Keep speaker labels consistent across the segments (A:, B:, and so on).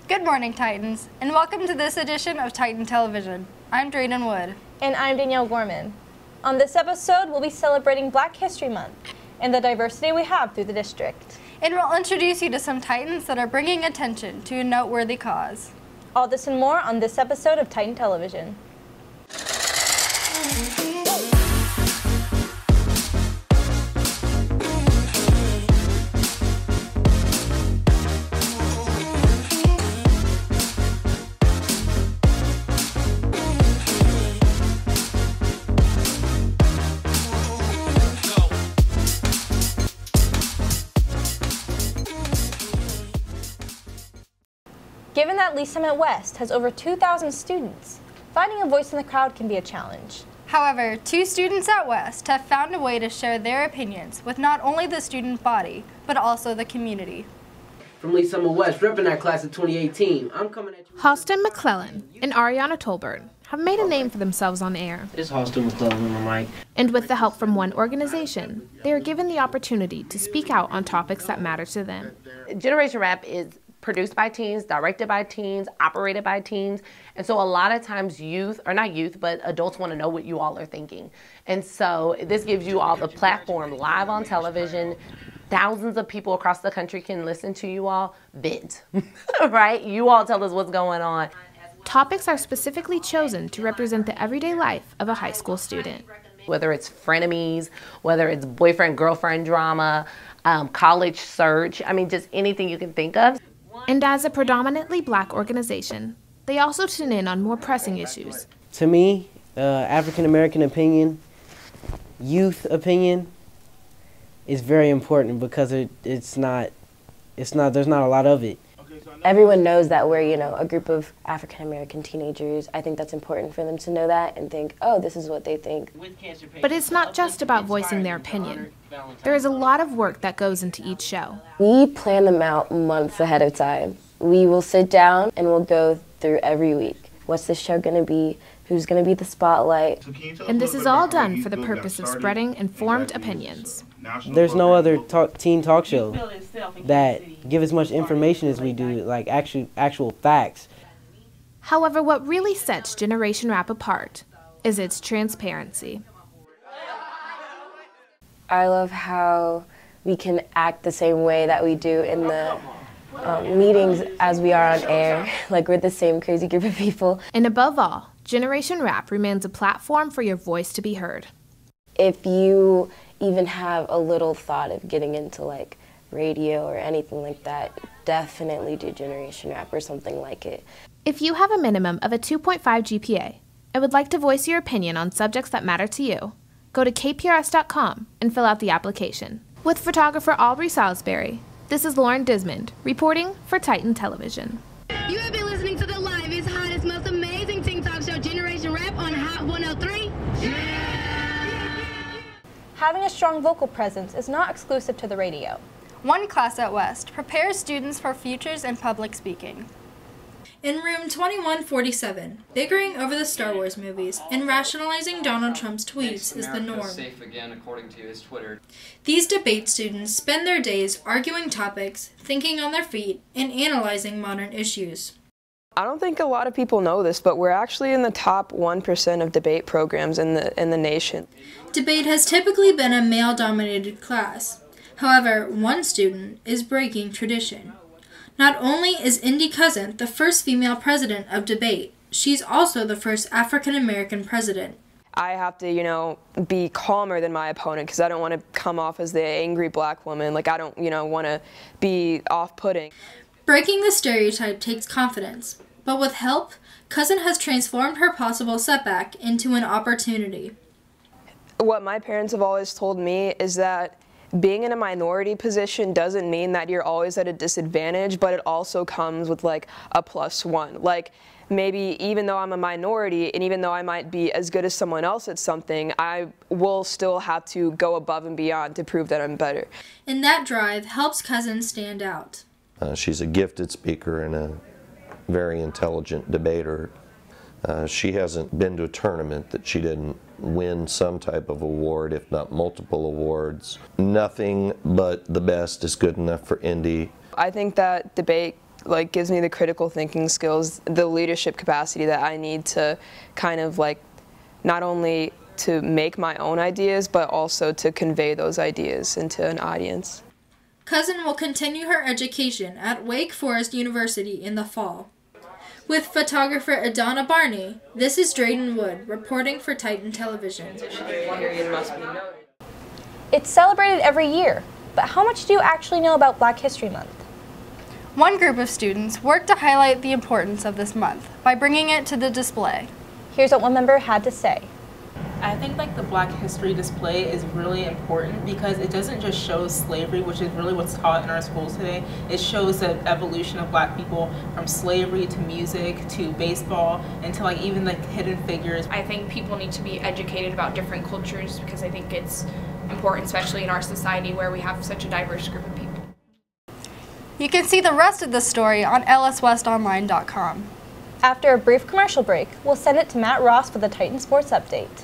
A: Good morning, Titans, and welcome to this edition of Titan Television. I'm Drayden Wood.
B: And I'm Danielle Gorman. On this episode, we'll be celebrating Black History Month and the diversity we have through the district.
A: And we'll introduce you to some Titans that are bringing attention to a noteworthy cause.
B: All this and more on this episode of Titan Television. Given that Lee Summit West has over 2,000 students, finding a voice in the crowd can be a challenge.
A: However, two students at West have found a way to share their opinions with not only the student body, but also the community.
C: From Lee Summit West, repping that class of 2018, I'm coming at you.
D: Halston McClellan and Ariana Tolbert have made a name for themselves on air.
C: It's Halston McClellan on the mic.
D: And with the help from one organization, they are given the opportunity to speak out on topics that matter to them.
E: Generation Rap is produced by teens, directed by teens, operated by teens. And so a lot of times youth, or not youth, but adults want to know what you all are thinking. And so this gives you all the platform live on television. Thousands of people across the country can listen to you all vent, right? You all tell us what's going on.
D: Topics are specifically chosen to represent the everyday life of a high school student.
E: Whether it's frenemies, whether it's boyfriend-girlfriend drama, college search, I mean, just anything you can think of.
D: And as a predominantly Black organization, they also tune in on more pressing issues.
C: To me, African American opinion, youth opinion, is very important because there's not a lot of it.
F: Everyone knows that we're, a group of African American teenagers. I think that's important for them to know that and think, oh, this is what they think.
D: But it's not just about voicing their opinion. There is a lot of work that goes into each show.
F: We plan them out months ahead of time. We will sit down and we'll go through every week. What's this show going to be? Who's going to be the spotlight?
D: And this is all done for the purpose of spreading informed opinions.
C: There's no other teen talk show that give as much information as we do, like actual facts.
D: However, what really sets Generation Rap apart is its transparency.
F: I love how we can act the same way that we do in the meetings as we are on air. Like, we're the same crazy group of people.
D: And above all, Generation Rap remains a platform for your voice to be heard.
F: If you even have a little thought of getting into like radio or anything like that, definitely do Generation Rap or something like it.
D: If you have a minimum of a 2.5 GPA and would like to voice your opinion on subjects that matter to you, go to kprs.com and fill out the application. With photographer Aubrey Salisbury, this is Lauren Dismond, reporting for Titan Television.
G: You have been listening to the livest, hottest, most amazing teen talk show, Generation Rap, on Hot 103.
B: Having a strong vocal presence is not exclusive to the radio.
A: One class at West prepares students for futures in public speaking. In room 2147, bickering over the Star Wars movies and rationalizing Donald Trump's tweets is the norm.
H: Safe again, according to his Twitter.
A: These debate students spend their days arguing topics, thinking on their feet, and analyzing modern issues.
I: I don't think a lot of people know this, but we're actually in the top 1% of debate programs in the nation.
A: Debate has typically been a male-dominated class. However, one student is breaking tradition. Not only is Indy Cousin the first female president of debate, she's also the first African-American president.
I: I have to, be calmer than my opponent because I don't want to come off as the angry Black woman. Like, I don't, want to be off-putting.
A: Breaking the stereotype takes confidence, but with help, Cousin has transformed her possible setback into an opportunity.
I: What my parents have always told me is that being in a minority position doesn't mean that you're always at a disadvantage, but it also comes with like a +1. Like, maybe even though I'm a minority and even though I might be as good as someone else at something, I will still have to go above and beyond to prove that I'm better.
A: And that drive helps Cousin stand out.
J: She's a gifted speaker and a very intelligent debater. She hasn't been to a tournament that she didn't win some type of award, if not multiple awards. Nothing but the best is good enough for Indy.
I: I think that debate like gives me the critical thinking skills, the leadership capacity that I need to kind of like not only to make my own ideas, but also to convey those ideas into an audience.
A: Cousin will continue her education at Wake Forest University in the fall. With photographer Adana Barney, this is Drayden Wood reporting for Titan Television.
B: It's celebrated every year, but how much do you actually know about Black History Month?
K: One group of students worked to highlight the importance of this month by bringing it to the display.
B: Here's what one member had to say.
L: I think like the Black History display is really important because it doesn't just show slavery, which is really what's taught in our schools today. It shows the evolution of Black people from slavery to music to baseball and to like even like hidden figures.
M: I think people need to be educated about different cultures because I think it's important, especially in our society where we have such a diverse group of people.
K: You can see the rest of the story on lswestonline.com.
B: After a brief commercial break, we'll send it to Matt Ross with a Titan Sports Update.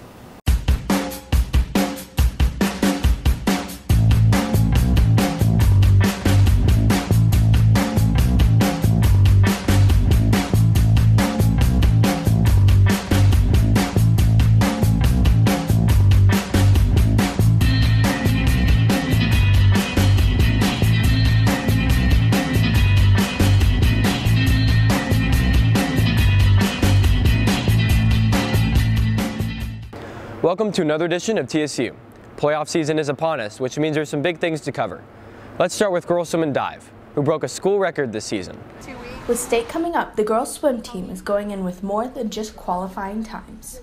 N: Welcome to another edition of TSU. Playoff season is upon us, which means there's some big things to cover. Let's start with girls swim and dive, who broke a school record this season.
O: With state coming up, the girls swim team is going in with more than just qualifying times.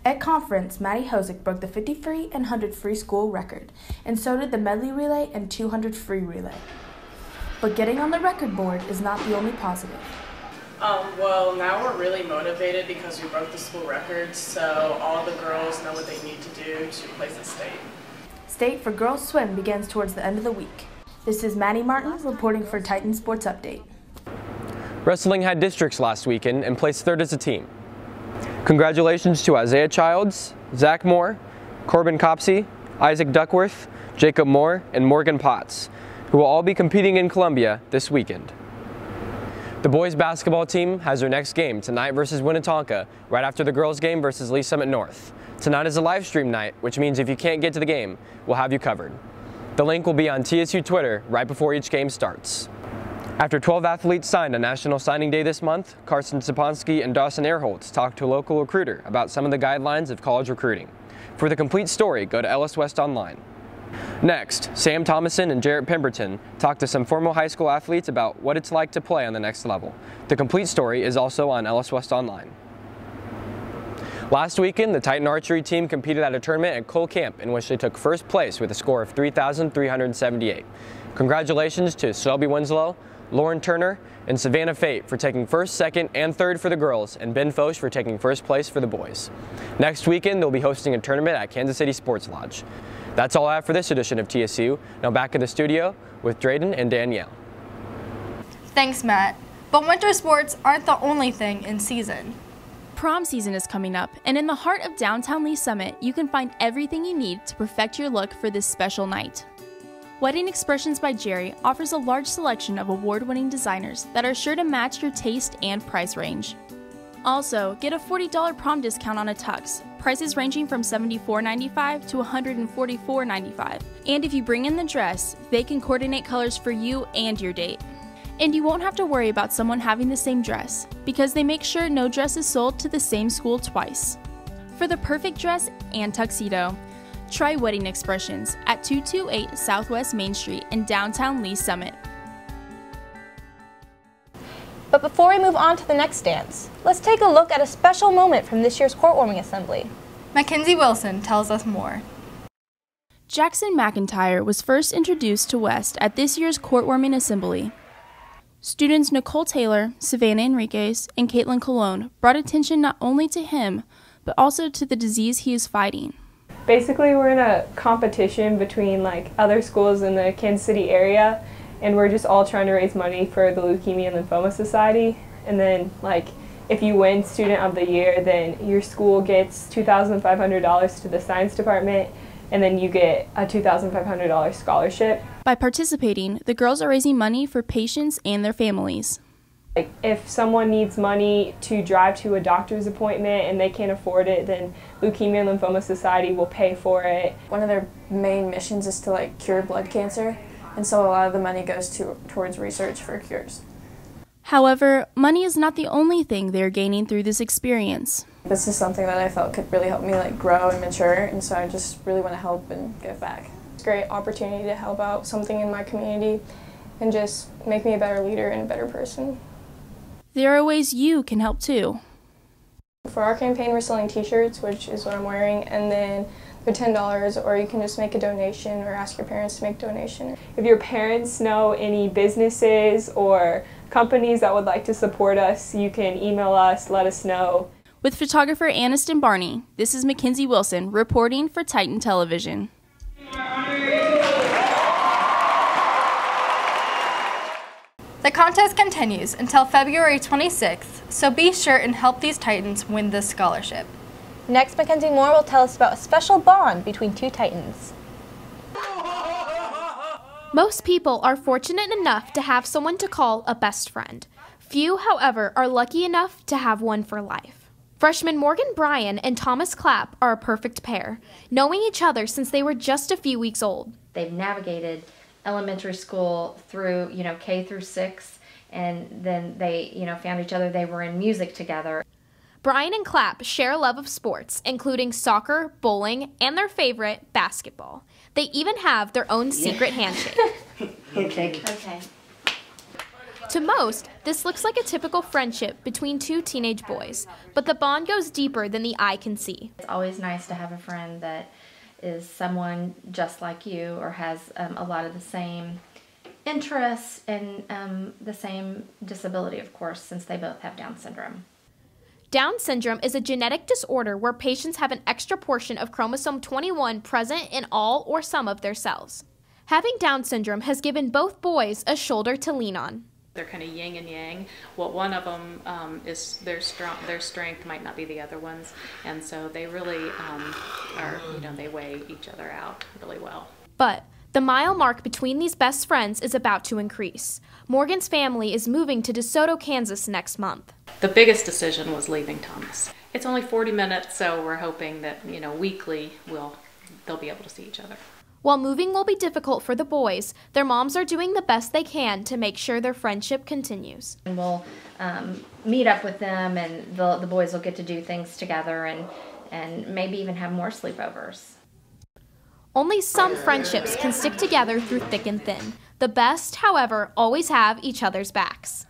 O: At conference, Maddie Hosick broke the 50 free and 100 free school record, and so did the medley relay and 200 free relay. But getting on the record board is not the only positive.
P: Well, now we're really motivated because we broke the school record, so all the girls know what they need to do to place at state.
O: State for girls swim begins towards the end of the week. This is Maddie Martin reporting for Titan Sports Update.
N: Wrestling had districts last weekend and placed third as a team. Congratulations to Isaiah Childs, Zach Moore, Corbin Copsey, Isaac Duckworth, Jacob Moore, and Morgan Potts, who will all be competing in Columbia this weekend. The boys basketball team has their next game tonight versus Winnetonka, right after the girls game versus Lee Summit North. Tonight is a live stream night, which means if you can't get to the game, we'll have you covered. The link will be on TSU Twitter right before each game starts. After 12 athletes signed on National Signing Day this month, Carson Saponsky and Dawson Airholtz talked to a local recruiter about some of the guidelines of college recruiting. For the complete story, go to Ellis West Online. Next, Sam Thomason and Jarrett Pemberton talked to some former high school athletes about what it's like to play on the next level. The complete story is also on Ellis West Online. Last weekend, the Titan archery team competed at a tournament at Cole Camp in which they took first place with a score of 3,378. Congratulations to Shelby Winslow, Lauren Turner, and Savannah Fate for taking first, second, and third for the girls, and Ben Foch for taking first place for the boys. Next weekend, they'll be hosting a tournament at Kansas City Sports Lodge. That's all I have for this edition of TSU. Now back in the studio with Drayden and Danielle.
K: Thanks, Matt. But winter sports aren't the only thing in season.
Q: Prom season is coming up, and in the heart of downtown Lee Summit, you can find everything you need to perfect your look for this special night. Wedding Expressions by Jerry offers a large selection of award-winning designers that are sure to match your taste and price range. Also, get a $40 prom discount on a tux, prices ranging from $74.95 to $144.95. And if you bring in the dress, they can coordinate colors for you and your date. And you won't have to worry about someone having the same dress, because they make sure no dress is sold to the same school twice. For the perfect dress and tuxedo, try Wedding Expressions at 228 Southwest Main Street in downtown Lee Summit.
B: But before we move on to the next dance, let's take a look at a special moment from this year's courtwarming assembly.
K: Mackenzie Wilson tells us more.
Q: Jackson McIntyre was first introduced to West at this year's courtwarming assembly. Students Nicole Taylor, Savannah Enriquez, and Caitlin Colon brought attention not only to him, but also to the disease he is fighting.
R: Basically, we're in a competition between other schools in the Kansas City area, and we're just all trying to raise money for the Leukemia and Lymphoma Society. And then, if you win Student of the Year, then your school gets $2,500 to the science department, and then you get a $2,500 scholarship.
Q: By participating, the girls are raising money for patients and their families.
R: Like, if someone needs money to drive to a doctor's appointment and they can't afford it, then Leukemia and Lymphoma Society will pay for it.
S: One of their main missions is to cure blood cancer, and so a lot of the money goes towards research for cures.
Q: However, money is not the only thing they're gaining through this experience.
S: This is something that I felt could really help me grow and mature, and so I just really want to help and give back.
T: It's a great opportunity to help out something in my community and just make me a better leader and a better person.
Q: There are ways you can help too.
T: For our campaign, we're selling t-shirts, which is what I'm wearing, and then they're $10, or you can just make a donation or ask your parents to make a donation.
R: If your parents know any businesses or companies that would like to support us, you can email us, let us know.
Q: With photographer Aniston Barney, this is Mackenzie Wilson reporting for Titan Television.
K: The contest continues until February 26th, so be sure and help these Titans win this scholarship.
B: Next, Mackenzie Moore will tell us about a special bond between two Titans.
D: Most people are fortunate enough to have someone to call a best friend. Few, however, are lucky enough to have one for life. Freshmen Morgan Bryan and Thomas Clapp are a perfect pair, knowing each other since they were just a few weeks old.
U: They've navigated elementary school through, K through 6, and then they, found each other. They were in music together.
D: Bryan and Clapp share a love of sports, including soccer, bowling, and their favorite, basketball. They even have their own secret handshake.
U: Okay.
D: To most, this looks like a typical friendship between two teenage boys, but the bond goes deeper than the eye can see.
U: It's always nice to have a friend that is someone just like you or has a lot of the same interests and the same disability, of course, since they both have Down syndrome.
D: Down syndrome is a genetic disorder where patients have an extra portion of chromosome 21 present in all or some of their cells. Having Down syndrome has given both boys a shoulder to lean on.
V: They're kind of yin and yang. Well, one of them is their strength might not be the other one's, and so they really are, they weigh each other out really well.
D: But the mile mark between these best friends is about to increase. Morgan's family is moving to DeSoto, Kansas next month.
V: The biggest decision was leaving Thomas. It's only 40 minutes, so we're hoping that, weekly they'll be able to see each other.
D: While moving will be difficult for the boys, their moms are doing the best they can to make sure their friendship continues.
U: And we'll meet up with them, and the boys will get to do things together and maybe even have more sleepovers.
D: Only some friendships can stick together through thick and thin. The best, however, always have each other's backs.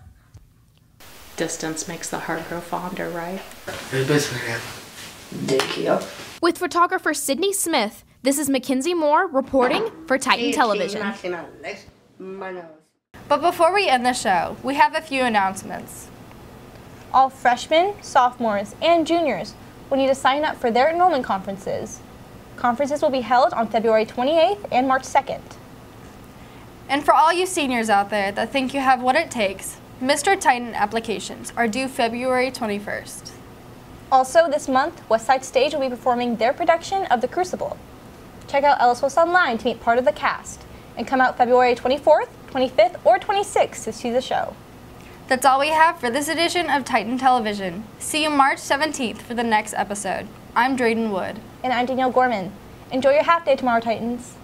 V: Distance makes the heart grow fonder, right?
D: With photographer Sydney Smith, this is Mackenzie Moore reporting for Titan Television.
K: But before we end the show, we have a few announcements.
B: All freshmen, sophomores, and juniors will need to sign up for their enrollment conferences. Conferences will be held on February 28th and March 2nd.
K: And for all you seniors out there that think you have what it takes, Mr. Titan applications are due February 21st.
B: Also this month, West Side Stage will be performing their production of The Crucible. Check out Ellis West Online to meet part of the cast, and come out February 24th, 25th, or 26th to see the show.
K: That's all we have for this edition of Titan Television. See you March 17th for the next episode. I'm Drayden Wood.
B: And I'm Danielle Gorman. Enjoy your half day tomorrow, Titans.